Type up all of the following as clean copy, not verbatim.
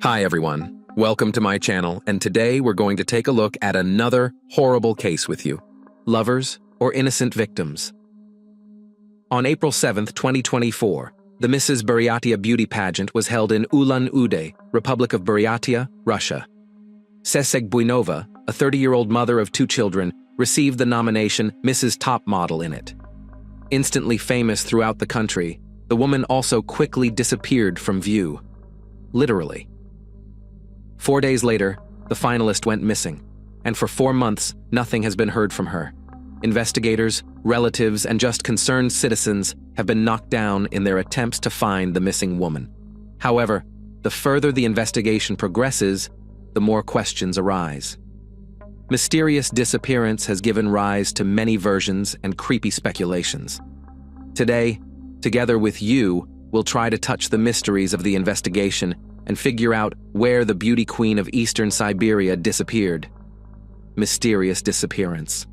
Hi everyone, welcome to my channel, and today we're going to take a look at another horrible case with you. Lovers or innocent victims? On April 7th, 2024, the Mrs. Buryatia beauty pageant was held in Ulan-Ude, Republic of Buryatia, Russia. Tseseg Buinova, a 30-year-old mother of 2 children, received the nomination Mrs. Top Model in it. Instantly famous throughout the country, the woman also quickly disappeared from view. Literally. 4 days later, the finalist went missing, and for 4 months, nothing has been heard from her. Investigators, relatives, and just concerned citizens have been knocked down in their attempts to find the missing woman. However, the further the investigation progresses, the more questions arise. Mysterious disappearance has given rise to many versions and creepy speculations. Today, together with you, we'll try to touch the mysteries of the investigation and figure out where the beauty queen of Eastern Siberia disappeared. Mysterious disappearance.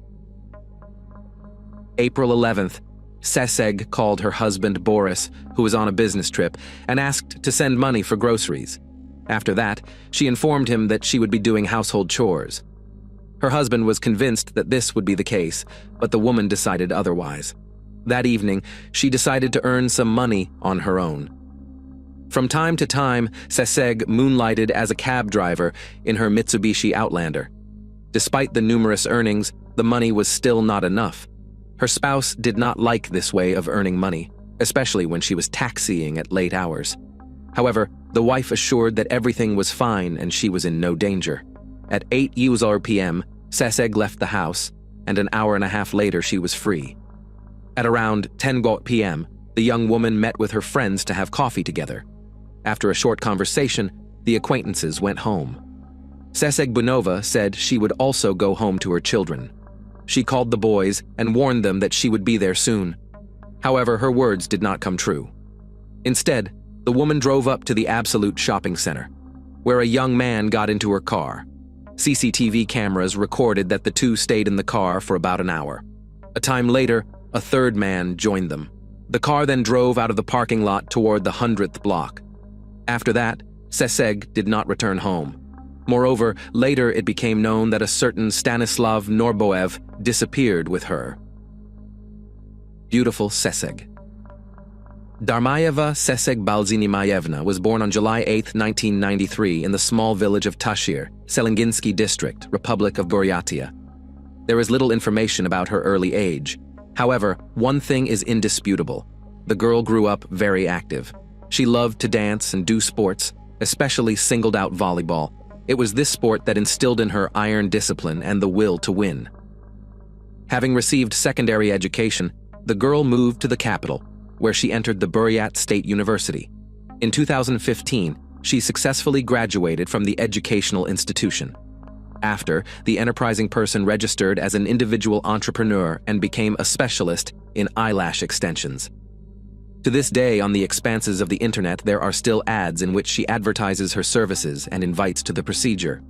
April 11th, Tseseg called her husband Boris, who was on a business trip, and asked to send money for groceries. After that, she informed him that she would be doing household chores. Her husband was convinced that this would be the case, but the woman decided otherwise. That evening, she decided to earn some money on her own. From time to time, Tseseg moonlighted as a cab driver in her Mitsubishi Outlander. Despite the numerous earnings, the money was still not enough. Her spouse did not like this way of earning money, especially when she was taxiing at late hours. However, the wife assured that everything was fine and she was in no danger. At 8 p.m., Tseseg left the house, and an hour and a half later she was free. At around 10 p.m., the young woman met with her friends to have coffee together. After a short conversation, the acquaintances went home. Tseseg Buinova said she would also go home to her children. She called the boys and warned them that she would be there soon. However, her words did not come true. Instead, the woman drove up to the Absolute shopping center, where a young man got into her car. CCTV cameras recorded that the two stayed in the car for about an hour. A time later, a third man joined them. The car then drove out of the parking lot toward the 100th block. After that, Tseseg did not return home. Moreover, later it became known that a certain Stanislav Norboev disappeared with her. Beautiful Tseseg. Darmayeva Tseseg Balzinimayevna was born on July 8, 1993 in the small village of Tashir, Selenginsky District, Republic of Buryatia. There is little information about her early age. However, one thing is indisputable. The girl grew up very active. She loved to dance and do sports, especially singled out volleyball. It was this sport that instilled in her iron discipline and the will to win. Having received secondary education, the girl moved to the capital, where she entered the Buryat State University. In 2015, she successfully graduated from the educational institution. After, the enterprising person registered as an individual entrepreneur and became a specialist in eyelash extensions. To this day, on the expanses of the internet, there are still ads in which she advertises her services and invites to the procedure.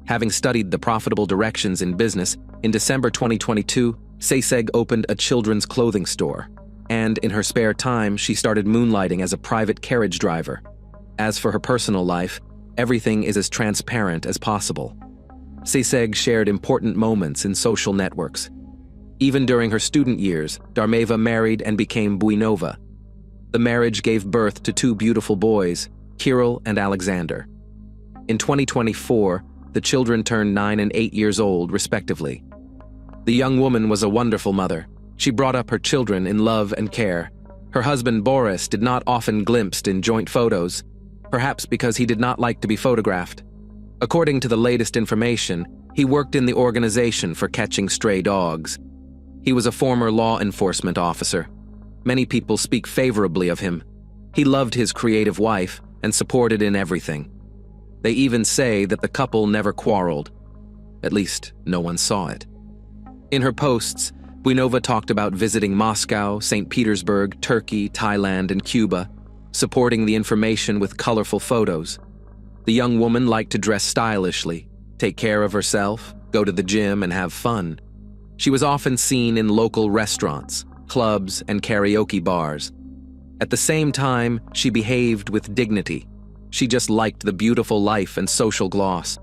Having studied the profitable directions in business, in December 2022, Tseseg opened a children's clothing store, and in her spare time, she started moonlighting as a private carriage driver. As for her personal life, everything is as transparent as possible. Tseseg shared important moments in social networks. Even during her student years, Darmayeva married and became Buinova. The marriage gave birth to 2 beautiful boys, Kirill and Alexander. In 2024, the children turned 9 and 8 years old, respectively. The young woman was a wonderful mother. She brought up her children in love and care. Her husband Boris did not often glimpsed in joint photos, perhaps because he did not like to be photographed. According to the latest information, he worked in the organization for catching stray dogs. He was a former law enforcement officer. Many people speak favorably of him. He loved his creative wife and supported in everything. They even say that the couple never quarreled. At least, no one saw it. In her posts, Buinova talked about visiting Moscow, St. Petersburg, Turkey, Thailand, and Cuba, supporting the information with colorful photos. The young woman liked to dress stylishly, take care of herself, go to the gym, and have fun. She was often seen in local restaurants, clubs, and karaoke bars. At the same time, she behaved with dignity. She just liked the beautiful life and social gloss.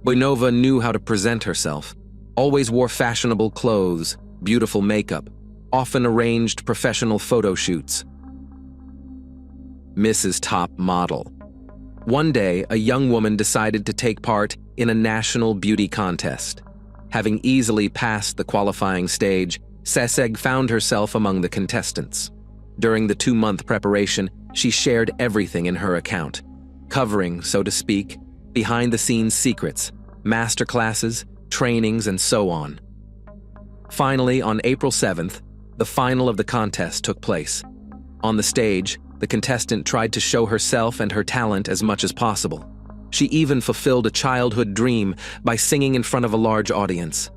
Buenova knew how to present herself, always wore fashionable clothes, beautiful makeup, often arranged professional photo shoots. Mrs. Top Model. One day, a young woman decided to take part in a national beauty contest. Having easily passed the qualifying stage, Ceseg found herself among the contestants. During the 2-month preparation, she shared everything in her account, covering, so to speak, behind-the-scenes secrets, masterclasses, trainings, and so on. Finally, on April 7th, the final of the contest took place. On the stage, the contestant tried to show herself and her talent as much as possible. She even fulfilled a childhood dream by singing in front of a large audience.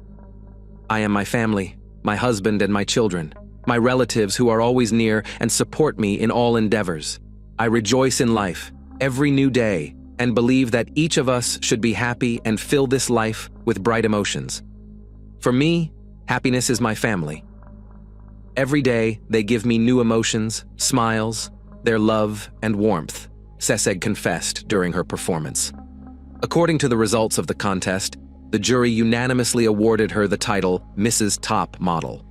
"I am my family, my husband and my children, my relatives who are always near and support me in all endeavors. I rejoice in life, every new day, and believe that each of us should be happy and fill this life with bright emotions. For me, happiness is my family. Every day, they give me new emotions, smiles, their love and warmth," Ceseg confessed during her performance. According to the results of the contest, the jury unanimously awarded her the title Mrs. Top Model.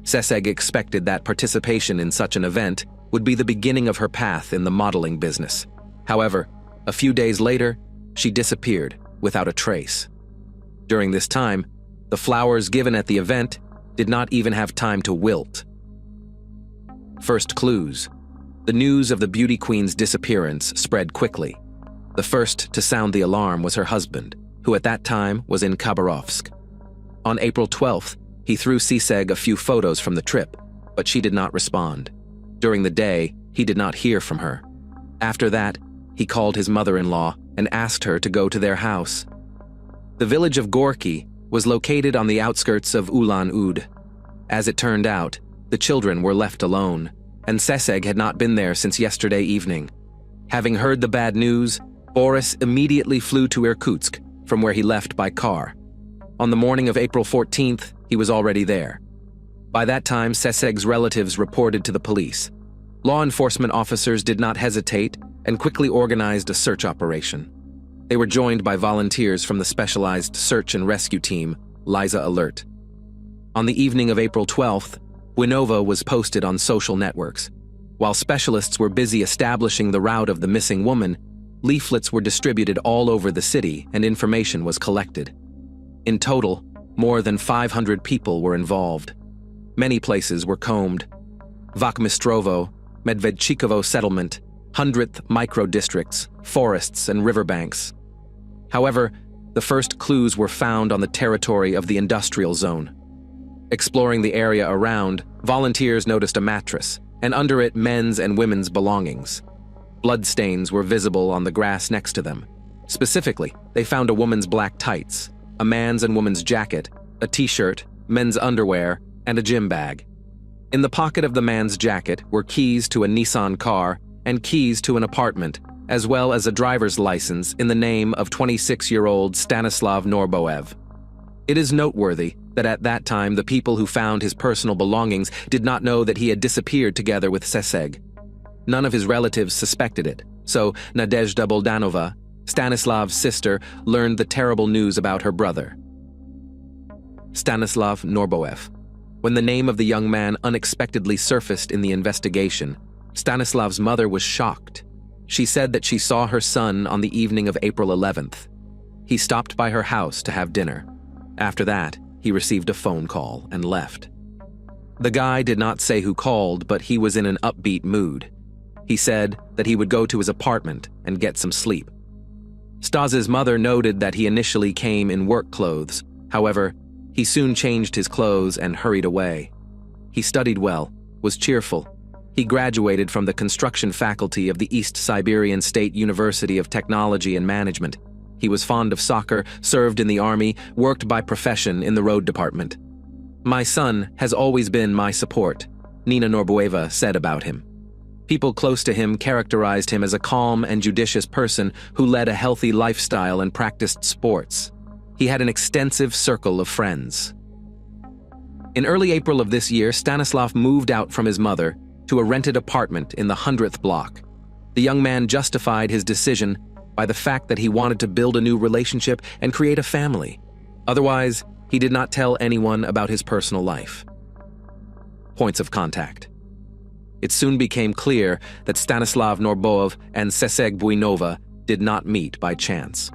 Ceseg expected that participation in such an event would be the beginning of her path in the modeling business. However, a few days later, she disappeared without a trace. During this time, the flowers given at the event did not even have time to wilt. First clues. The news of the beauty queen's disappearance spread quickly. The first to sound the alarm was her husband, who at that time was in Khabarovsk. On April 12th, he threw Ceseg a few photos from the trip, but she did not respond. During the day, he did not hear from her. After that, he called his mother-in-law and asked her to go to their house. The village of Gorky was located on the outskirts of Ulan-Ude. As it turned out, the children were left alone, and Ceseg had not been there since yesterday evening. Having heard the bad news, Boris immediately flew to Irkutsk, from where he left by car. On the morning of April 14th, he was already there. By that time, Ceseg's relatives reported to the police. Law enforcement officers did not hesitate and quickly organized a search operation. They were joined by volunteers from the specialized search and rescue team, Liza Alert. On the evening of April 12th, Buenova was posted on social networks. While specialists were busy establishing the route of the missing woman, leaflets were distributed all over the city and information was collected. In total, more than 500 people were involved. Many places were combed. Vakhmistrovo, Medvedchikovo settlement, 100th micro-districts, forests, and riverbanks. However, the first clues were found on the territory of the industrial zone. Exploring the area around, volunteers noticed a mattress, and under it men's and women's belongings. Bloodstains were visible on the grass next to them. Specifically, they found a woman's black tights, a man's and woman's jacket, a t-shirt, men's underwear, and a gym bag. In the pocket of the man's jacket were keys to a Nissan car and keys to an apartment, as well as a driver's license in the name of 26-year-old Stanislav Norboev. It is noteworthy that at that time the people who found his personal belongings did not know that he had disappeared together with Ceseg. None of his relatives suspected it, so Nadezhda Boldanova, Stanislav's sister, learned the terrible news about her brother. Stanislav Norboev. When the name of the young man unexpectedly surfaced in the investigation, Stanislav's mother was shocked. She said that she saw her son on the evening of April 11th. He stopped by her house to have dinner. After that, he received a phone call and left. The guy did not say who called, but he was in an upbeat mood. He said that he would go to his apartment and get some sleep. Stas's mother noted that he initially came in work clothes. However, he soon changed his clothes and hurried away. He studied well, was cheerful. He graduated from the construction faculty of the East Siberian State University of Technology and Management. He was fond of soccer, served in the army, worked by profession in the road department. "My son has always been my support," Nina Norboeva said about him. People close to him characterized him as a calm and judicious person who led a healthy lifestyle and practiced sports. He had an extensive circle of friends. In early April of this year, Stanislav moved out from his mother to a rented apartment in the 100th block. The young man justified his decision by the fact that he wanted to build a new relationship and create a family. Otherwise, he did not tell anyone about his personal life. Points of contact. It soon became clear that Stanislav Norboev and Seseg Buinova did not meet by chance.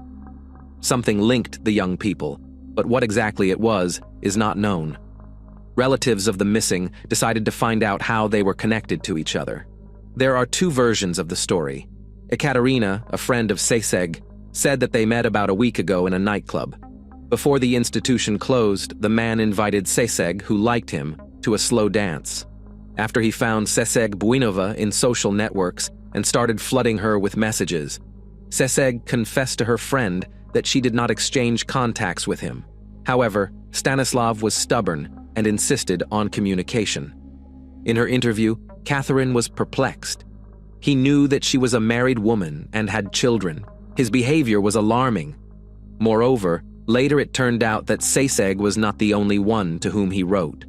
Something linked the young people, but what exactly it was is not known. Relatives of the missing decided to find out how they were connected to each other. There are two versions of the story. Ekaterina, a friend of Seseg, said that they met about a week ago in a nightclub. Before the institution closed, the man invited Seseg, who liked him, to a slow dance. After he found Seseg Buinova in social networks and started flooding her with messages, Seseg confessed to her friend that she did not exchange contacts with him. However, Stanislav was stubborn and insisted on communication. In her interview, Catherine was perplexed. He knew that she was a married woman and had children. His behavior was alarming. Moreover, later it turned out that Seseg was not the only one to whom he wrote.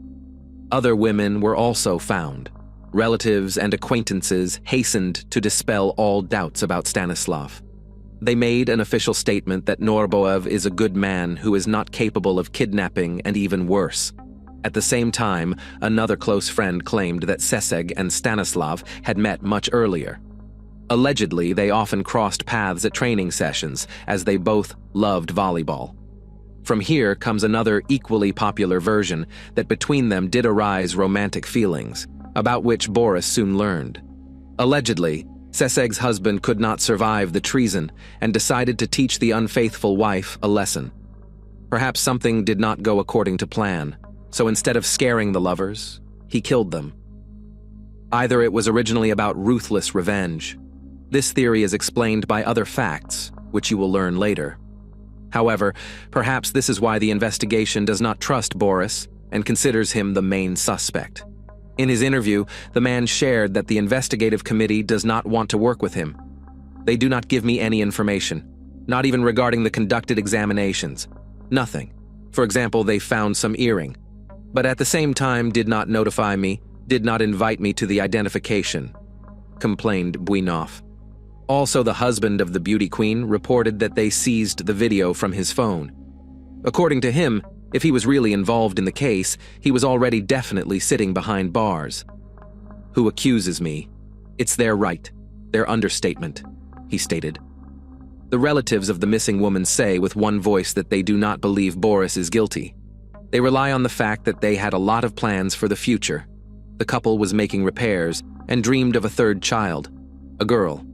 Other women were also found. Relatives and acquaintances hastened to dispel all doubts about Stanislav. They made an official statement that Norboev is a good man who is not capable of kidnapping and even worse. At the same time, another close friend claimed that Seseg and Stanislav had met much earlier. Allegedly, they often crossed paths at training sessions, as they both loved volleyball. From here comes another equally popular version that between them did arise romantic feelings, about which Boris soon learned. Allegedly, Seseg's husband could not survive the treason and decided to teach the unfaithful wife a lesson. Perhaps something did not go according to plan, so instead of scaring the lovers, he killed them. Either it was originally about ruthless revenge. This theory is explained by other facts, which you will learn later. However, perhaps this is why the investigation does not trust Boris and considers him the main suspect. In his interview, the man shared that the investigative committee does not want to work with him. They do not give me any information, not even regarding the conducted examinations. Nothing. For example, they found some earring, but at the same time did not notify me, did not invite me to the identification, complained Buinov. Also, the husband of the beauty queen reported that they seized the video from his phone. According to him, if he was really involved in the case, he was already definitely sitting behind bars. Who accuses me? It's their right, their understatement, he stated. The relatives of the missing woman say with one voice that they do not believe Boris is guilty. They rely on the fact that they had a lot of plans for the future. The couple was making repairs and dreamed of a third child, a girl.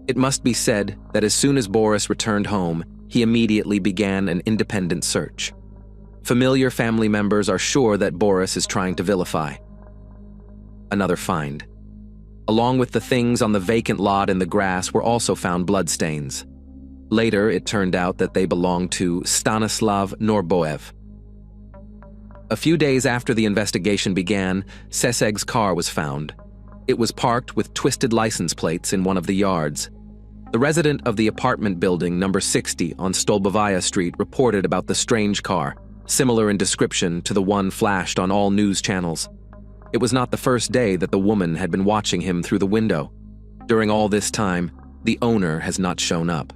It must be said that as soon as Boris returned home, he immediately began an independent search. Familiar family members are sure that Boris is trying to vilify. Another find. Along with the things on the vacant lot in the grass were also found bloodstains. Later, it turned out that they belonged to Stanislav Norboev. A few days after the investigation began, Seseg's car was found. It was parked with twisted license plates in one of the yards. The resident of the apartment building number 60 on Stolbovaya Street reported about the strange car, similar in description to the one flashed on all news channels. It was not the first day that the woman had been watching him through the window. During all this time, the owner has not shown up.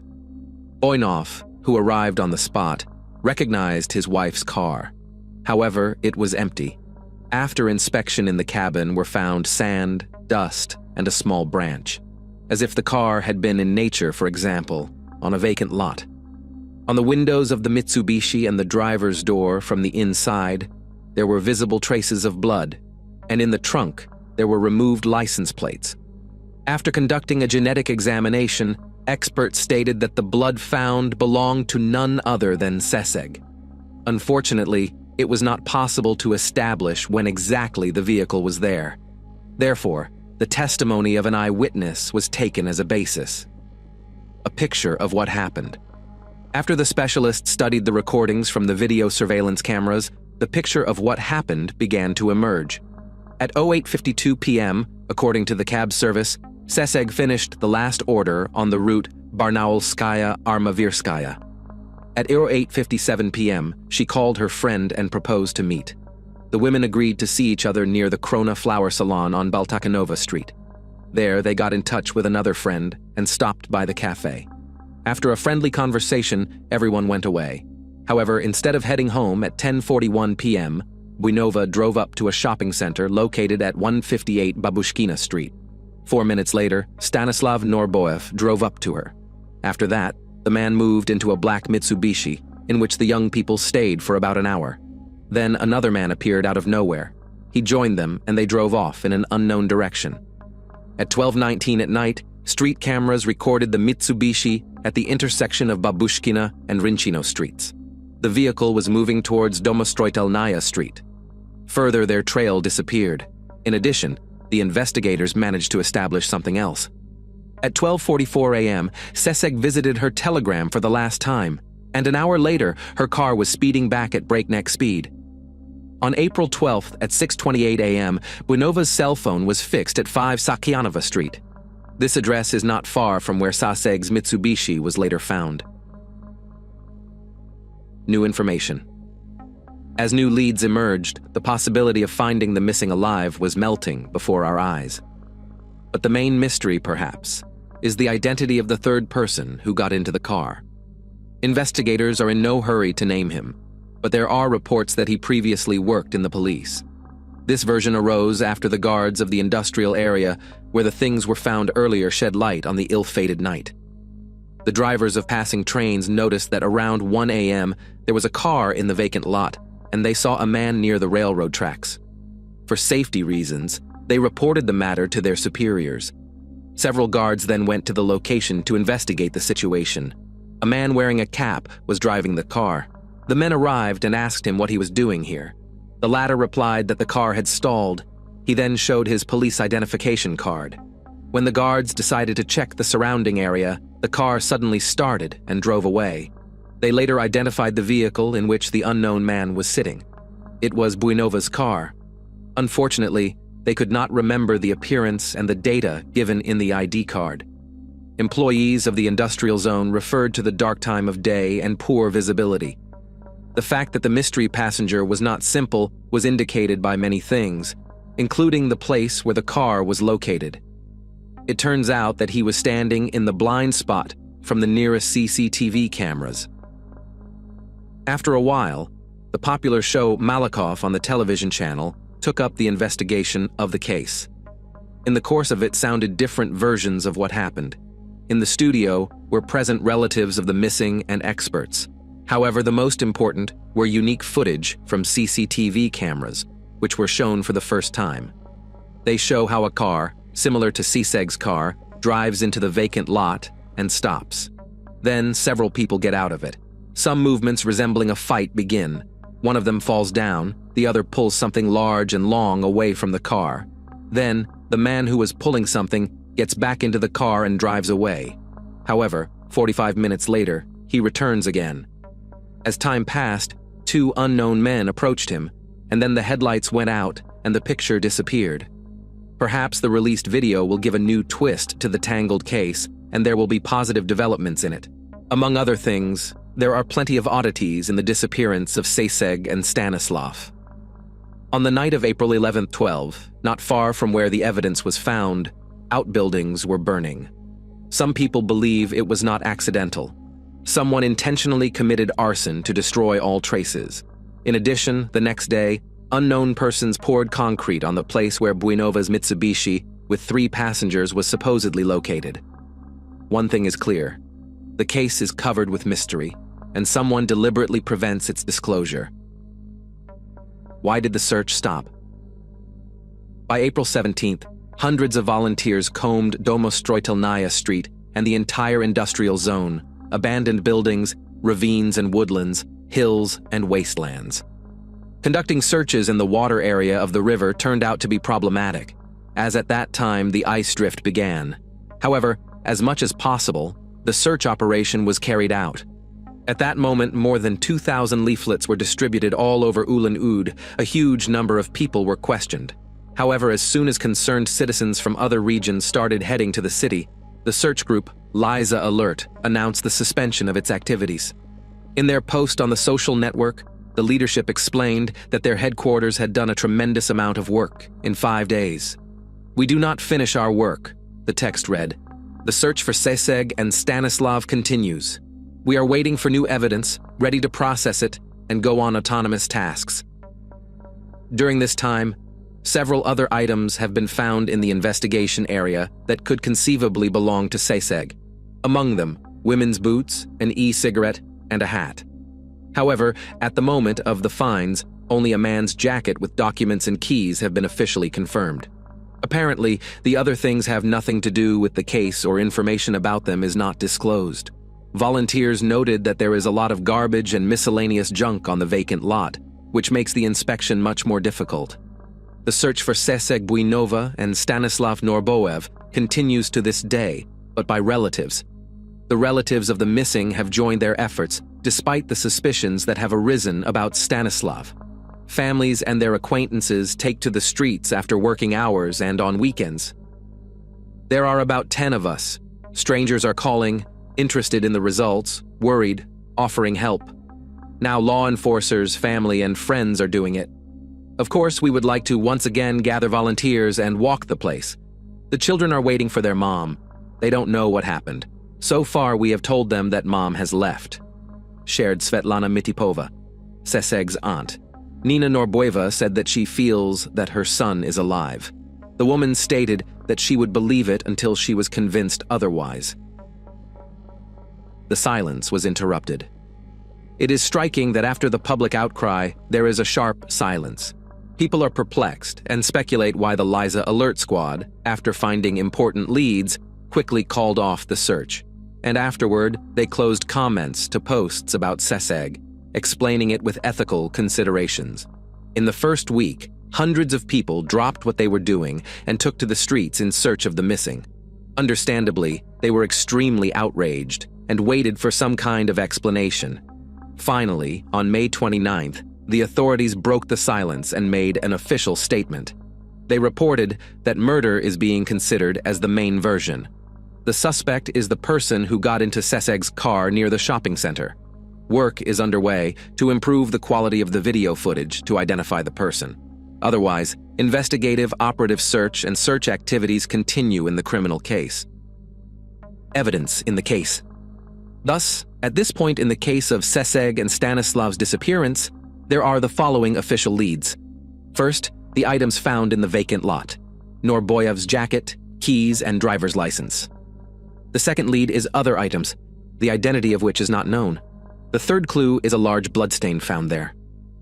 Buinov, who arrived on the spot, recognized his wife's car. However, it was empty. After inspection in the cabin were found sand, dust, and a small branch, as if the car had been in nature, for example, on a vacant lot. On the windows of the Mitsubishi and the driver's door from the inside, there were visible traces of blood, and in the trunk, there were removed license plates. After conducting a genetic examination, experts stated that the blood found belonged to none other than Seseg. Unfortunately, it was not possible to establish when exactly the vehicle was there. Therefore, the testimony of an eyewitness was taken as a basis. A picture of what happened. After the specialists studied the recordings from the video surveillance cameras, the picture of what happened began to emerge. At 08:52 p.m., according to the cab service, Seseg finished the last order on the route Barnaulskaya-Armavirskaya. At 08:57 p.m., she called her friend and proposed to meet. The women agreed to see each other near the Krona Flower Salon on Baltakanova Street. There, they got in touch with another friend and stopped by the cafe. After a friendly conversation, everyone went away. However, instead of heading home at 10:41 p.m., Buinova drove up to a shopping center located at 158 Babushkina Street. 4 minutes later, Stanislav Norboev drove up to her. After that, the man moved into a black Mitsubishi, in which the young people stayed for about an hour. Then another man appeared out of nowhere. He joined them and they drove off in an unknown direction. At 12:19 at night, street cameras recorded the Mitsubishi at the intersection of Babushkina and Rinchino streets. The vehicle was moving towards Domostroitelnaya Street. Further, their trail disappeared. In addition, the investigators managed to establish something else. At 12:44 a.m., Seseg visited her telegram for the last time, and an hour later, her car was speeding back at breakneck speed. On April 12th at 6:28 a.m., Buinova's cell phone was fixed at 5 Sakyanova Street. This address is not far from where Seseg's Mitsubishi was later found. New information. As new leads emerged, the possibility of finding the missing alive was melting before our eyes. But the main mystery, perhaps, is the identity of the third person who got into the car. Investigators are in no hurry to name him, but there are reports that he previously worked in the police. This version arose after the guards of the industrial area where the things were found earlier shed light on the ill-fated night. The drivers of passing trains noticed that around 1 a.m. there was a car in the vacant lot, and they saw a man near the railroad tracks. For safety reasons, they reported the matter to their superiors. Several guards then went to the location to investigate the situation. A man wearing a cap was driving the car. The men arrived and asked him what he was doing here. The latter replied that the car had stalled. He then showed his police identification card. When the guards decided to check the surrounding area, the car suddenly started and drove away. They later identified the vehicle in which the unknown man was sitting. It was Buinova's car. Unfortunately, they could not remember the appearance and the data given in the ID card. Employees of the industrial zone referred to the dark time of day and poor visibility. The fact that the mystery passenger was not simple was indicated by many things, including the place where the car was located. It turns out that he was standing in the blind spot from the nearest CCTV cameras. After a while, the popular show Malakoff on the television channel took up the investigation of the case. In the course of it sounded different versions of what happened. In the studio were present relatives of the missing and experts. However, the most important were unique footage from CCTV cameras, which were shown for the first time. They show how a car, similar to Seseg's car, drives into the vacant lot and stops. Then several people get out of it. Some movements resembling a fight begin. One of them falls down, the other pulls something large and long away from the car. Then, the man who was pulling something gets back into the car and drives away. However, 45 minutes later, he returns again. As time passed, 2 unknown men approached him, and then the headlights went out and the picture disappeared. Perhaps the released video will give a new twist to the tangled case, and there will be positive developments in it. Among other things, there are plenty of oddities in the disappearance of Seseg and Stanislav. On the night of April 11, 12, not far from where the evidence was found, outbuildings were burning. Some people believe it was not accidental. Someone intentionally committed arson to destroy all traces. In addition, the next day, unknown persons poured concrete on the place where Buinova's Mitsubishi with 3 passengers was supposedly located. One thing is clear. The case is covered with mystery, and someone deliberately prevents its disclosure. Why did the search stop? By April 17th, hundreds of volunteers combed Domostroitelnaya Street and the entire industrial zone, abandoned buildings, ravines and woodlands, hills and wastelands. Conducting searches in the water area of the river turned out to be problematic, as at that time the ice drift began. However, as much as possible, the search operation was carried out. At that moment, more than 2,000 leaflets were distributed all over Ulan-Ude. A huge number of people were questioned. However, as soon as concerned citizens from other regions started heading to the city, the search group, Liza Alert, announced the suspension of its activities. In their post on the social network, the leadership explained that their headquarters had done a tremendous amount of work in 5 days. We do not finish our work. The text read, "The search for Ceseg and Stanislav continues. We are waiting for new evidence, ready to process it, and go on autonomous tasks." During this time, several other items have been found in the investigation area that could conceivably belong to Ceseg. Among them, women's boots, an e-cigarette, and a hat. However, at the moment of the finds, only a man's jacket with documents and keys have been officially confirmed. Apparently, the other things have nothing to do with the case or information about them is not disclosed. Volunteers noted that there is a lot of garbage and miscellaneous junk on the vacant lot, which makes the inspection much more difficult. The search for Ceseg Buinova and Stanislav Norboev continues to this day, but by relatives. The relatives of the missing have joined their efforts, despite the suspicions that have arisen about Stanislav. Families and their acquaintances take to the streets after working hours and on weekends. There are about 10 of us. Strangers are calling, interested in the results, worried, offering help. Now law enforcers, family, and friends are doing it. Of course, we would like to once again gather volunteers and walk the place. The children are waiting for their mom. They don't know what happened. So far, we have told them that mom has left. Shared Svetlana Mitipova, Ceseg's aunt. Nina Norboeva said that she feels that her son is alive. The woman stated that she would believe it until she was convinced otherwise. The silence was interrupted. It is striking that after the public outcry, there is a sharp silence. People are perplexed and speculate why the Liza Alert Squad, after finding important leads, quickly called off the search. And afterward, they closed comments to posts about Ceseg, explaining it with ethical considerations. In the first week, hundreds of people dropped what they were doing and took to the streets in search of the missing. Understandably, they were extremely outraged and waited for some kind of explanation. Finally, on May 29th, the authorities broke the silence and made an official statement. They reported that murder is being considered as the main version. The suspect is the person who got into Ceseg's car near the shopping center. Work is underway to improve the quality of the video footage to identify the person. Otherwise, investigative operative search and search activities continue in the criminal case. Evidence in the case. Thus, at this point in the case of Ceseg and Stanislav's disappearance, there are the following official leads. First, the items found in the vacant lot: Norboev's jacket, keys, and driver's license. The second lead is other items, the identity of which is not known. The third clue is a large bloodstain found there.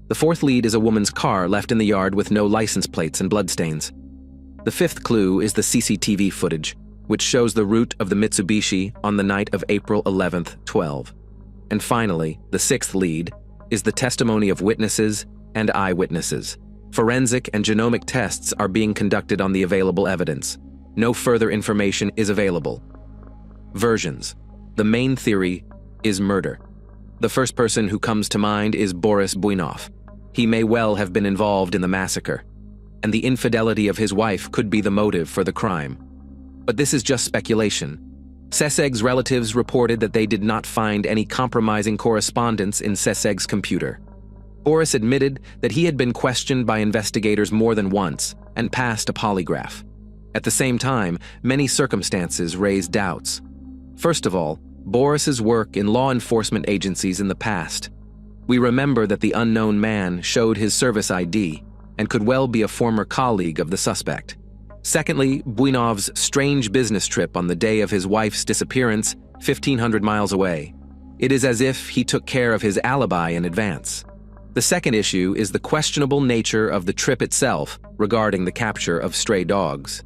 The fourth lead is a woman's car left in the yard with no license plates and bloodstains. The fifth clue is the CCTV footage, which shows the route of the Mitsubishi on the night of April 11th, 12. And finally, the sixth lead is the testimony of witnesses and eyewitnesses. Forensic and genomic tests are being conducted on the available evidence. No further information is available. Versions. The main theory is murder. The first person who comes to mind is Boris Buinov. He may well have been involved in the massacre, and the infidelity of his wife could be the motive for the crime. But this is just speculation. Ceseg's relatives reported that they did not find any compromising correspondence in Ceseg's computer. Boris admitted that he had been questioned by investigators more than once and passed a polygraph. At the same time, many circumstances raised doubts. First of all, Boris's work in law enforcement agencies in the past. We remember that the unknown man showed his service ID and could well be a former colleague of the suspect. Secondly, Buinov's strange business trip on the day of his wife's disappearance, 1,500 miles away. It is as if he took care of his alibi in advance. The second issue is the questionable nature of the trip itself regarding the capture of stray dogs,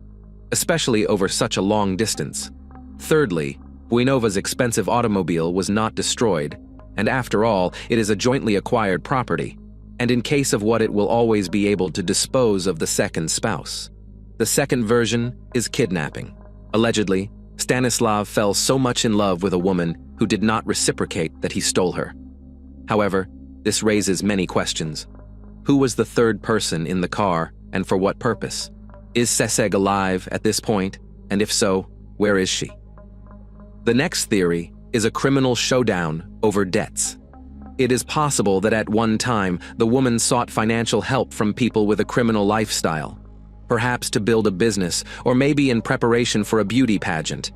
especially over such a long distance. Thirdly, Buinova's expensive automobile was not destroyed, and after all, it is a jointly acquired property, and in case of what it will always be able to dispose of the second spouse. The second version is kidnapping. Allegedly, Stanislav fell so much in love with a woman who did not reciprocate that he stole her. However, this raises many questions. Who was the third person in the car, and for what purpose? Is Ceseg alive at this point, and if so, where is she? The next theory is a criminal showdown over debts. It is possible that at one time, the woman sought financial help from people with a criminal lifestyle. perhaps to build a business, or maybe in preparation for a beauty pageant.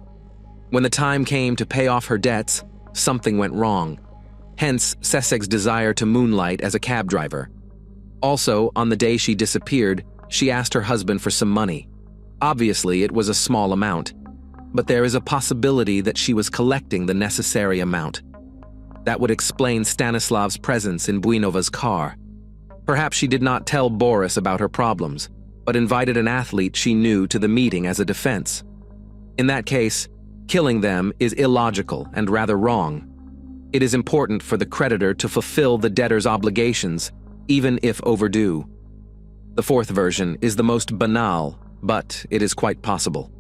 When the time came to pay off her debts, something went wrong. Hence, Seseg's desire to moonlight as a cab driver. Also, on the day she disappeared, she asked her husband for some money. Obviously, it was a small amount, but there is a possibility that she was collecting the necessary amount. That would explain Stanislav's presence in Buinova's car. Perhaps she did not tell Boris about her problems, but invited an athlete she knew to the meeting as a defense. In that case, killing them is illogical and rather wrong. It is important for the creditor to fulfill the debtor's obligations, even if overdue. The fourth version is the most banal, but it is quite possible.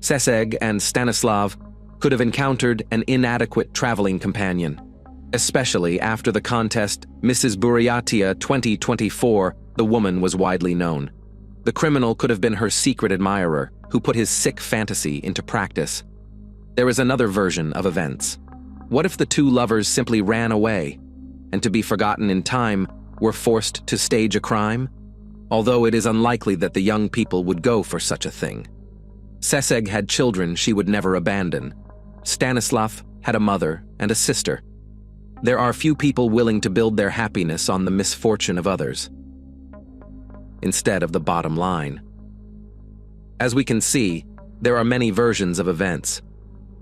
Seseg and Stanislav could have encountered an inadequate traveling companion, especially after the contest Mrs. Buryatia 2024, the woman was widely known. The criminal could have been her secret admirer, who put his sick fantasy into practice. There is another version of events. What if the two lovers simply ran away, and to be forgotten in time, were forced to stage a crime? Although it is unlikely that the young people would go for such a thing. Seseg had children she would never abandon. Stanislav had a mother and a sister. There are few people willing to build their happiness on the misfortune of others, instead of the bottom line. As we can see, there are many versions of events.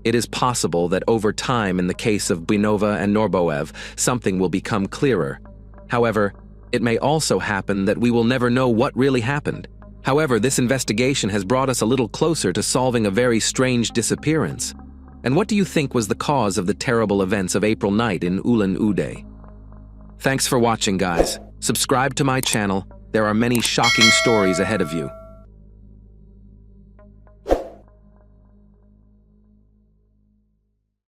It is possible that over time in the case of Buinova and Norboev, something will become clearer. However, it may also happen that we will never know what really happened. However, this investigation has brought us a little closer to solving a very strange disappearance. And what do you think was the cause of the terrible events of April night in Ulan-Ude? Thanks for watching, guys. Subscribe to my channel. There are many shocking stories ahead of you.